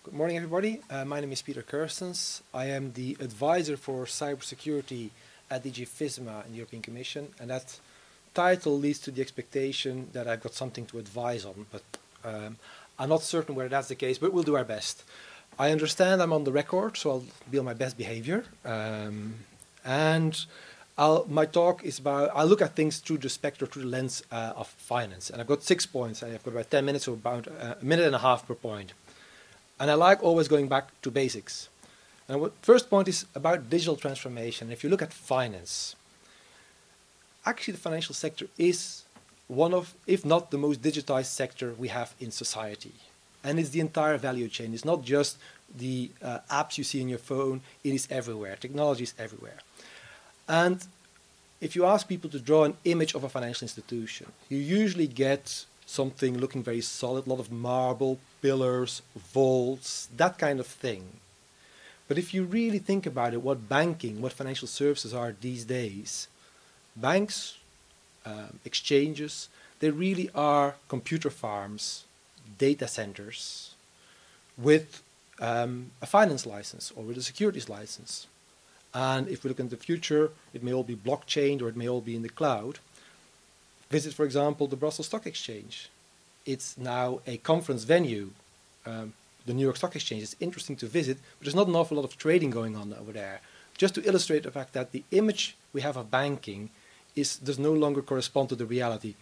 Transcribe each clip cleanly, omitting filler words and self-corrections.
Good morning, everybody. My name is Peter Kerstens. I am the advisor for cybersecurity at DG FISMA in the European Commission, and that title leads to the expectation that I've got something to advise on, but I'm not certain whether that's the case, but we'll do our best. I understand I'm on the record, so I'll be on my best behavior. My talk is about, I'll look at things through the spectrum, through the lens of finance. And I've got 6 points. I've got about 10 minutes, so about a minute and a half per point. And I like always going back to basics. And the first point is about digital transformation. If you look at finance, actually the financial sector is one of, if not the most digitized sector we have in society. And it's the entire value chain. It's not just the apps you see in your phone. It is everywhere. Technology is everywhere. And if you ask people to draw an image of a financial institution, you usually get something looking very solid, a lot of marble, pillars, vaults, that kind of thing. But if you really think about it, what banking, what financial services are these days, banks, exchanges, they really are computer farms, data centers with a finance license or with a securities license. And if we look into the future, it may all be blockchain or it may all be in the cloud. Visit, for example, the Brussels Stock Exchange. It's now a conference venue. The New York Stock Exchange is interesting to visit, but there's not an awful lot of trading going on over there. Just to illustrate the fact that the image we have of banking does no longer correspond to the reality.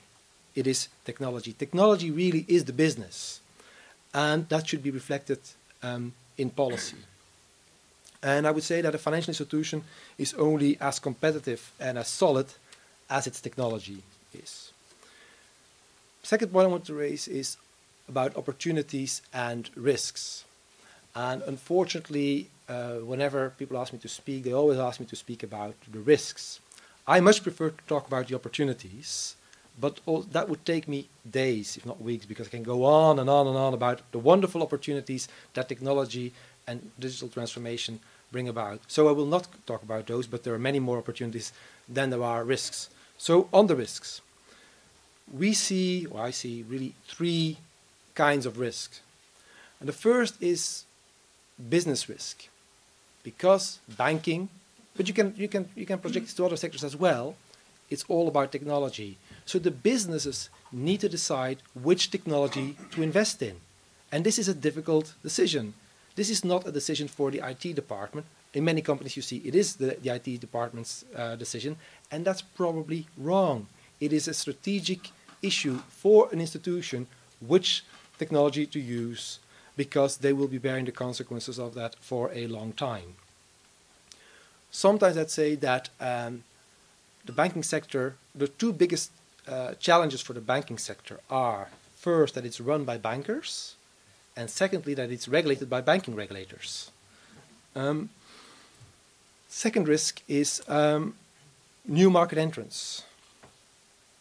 It is technology. Technology really is the business. And that should be reflected in policy. And I would say that a financial institution is only as competitive and as solid as its technology is. Second point I want to raise is about opportunities and risks. And unfortunately, whenever people ask me to speak, they always ask me to speak about the risks. I much prefer to talk about the opportunities, but that would take me days, if not weeks, because I can go on and on and on about the wonderful opportunities that technology and digital transformation bring about. So I will not talk about those, but there are many more opportunities than there are risks. So on the risks, I see really three kinds of risk. And the first is business risk, because banking, but you can project this to other sectors as well. It's all about technology. So the businesses need to decide which technology to invest in. And this is a difficult decision. This is not a decision for the IT department. In many companies you see it is the IT department's decision, and that's probably wrong. It is a strategic issue for an institution which technology to use, because they will be bearing the consequences of that for a long time. Sometimes I'd say that the banking sector, the two biggest challenges for the banking sector are, first, that it's run by bankers, and secondly, that it's regulated by banking regulators. Second risk is new market entrants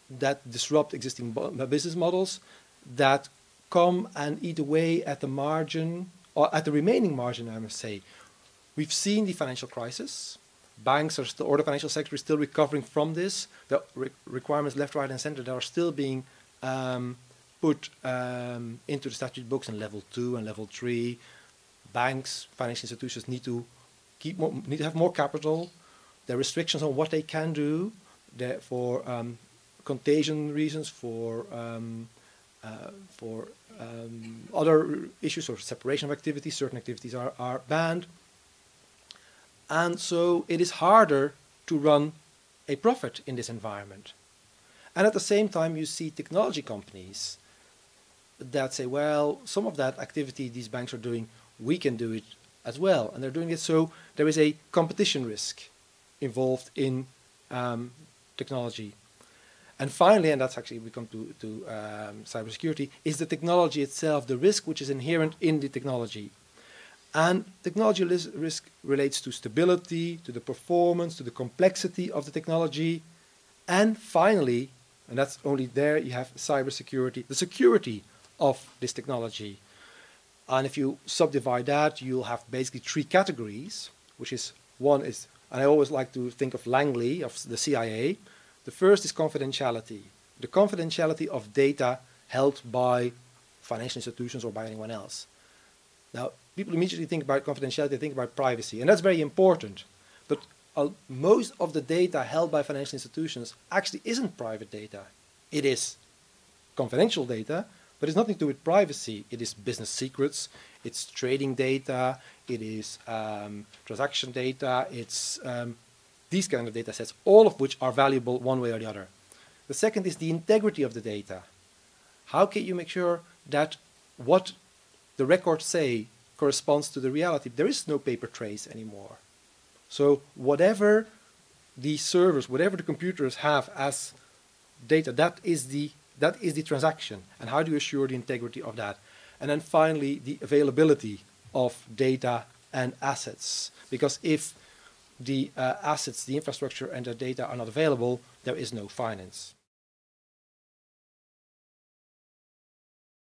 that disrupt existing business models, that come and eat away at the margin, or at the remaining margin, I must say. We've seen the financial crisis. Banks are still, or the financial sector is still recovering from this. The requirements left, right, and center that are still being put into the statute books in level 2 and level 3. Banks, financial institutions need to have more capital. There are restrictions on what they can do for contagion reasons, for other issues or separation of activities. Certain activities are banned. And so it is harder to run a profit in this environment. And at the same time, you see technology companies that say, well, some of that activity these banks are doing, we can do it as well. And they're doing it, so there is a competition risk involved in technology. And finally, and that's actually, we come to cybersecurity, is the technology itself, the risk which is inherent in the technology. And technology risk relates to stability, to the performance, to the complexity of the technology. And finally, and that's only there, you have cybersecurity, the security of this technology. And if you subdivide that, you'll have basically three categories, which is, one is, and I always like to think of Langley, of the CIA. The first is confidentiality. The confidentiality of data held by financial institutions or by anyone else. Now, people immediately think about confidentiality, they think about privacy, and that's very important. But most of the data held by financial institutions actually isn't private data. It is confidential data, but it's nothing to do with privacy. It is business secrets, it's trading data, it is transaction data, it's these kind of data sets, all of which are valuable one way or the other. The second is the integrity of the data. How can you make sure that what the records say corresponds to the reality? There is no paper trace anymore. So whatever the servers, whatever the computers have as data, that is the transaction. And how do you assure the integrity of that? And then finally, the availability of data and assets. Because if the assets, the infrastructure and the data are not available, there is no finance.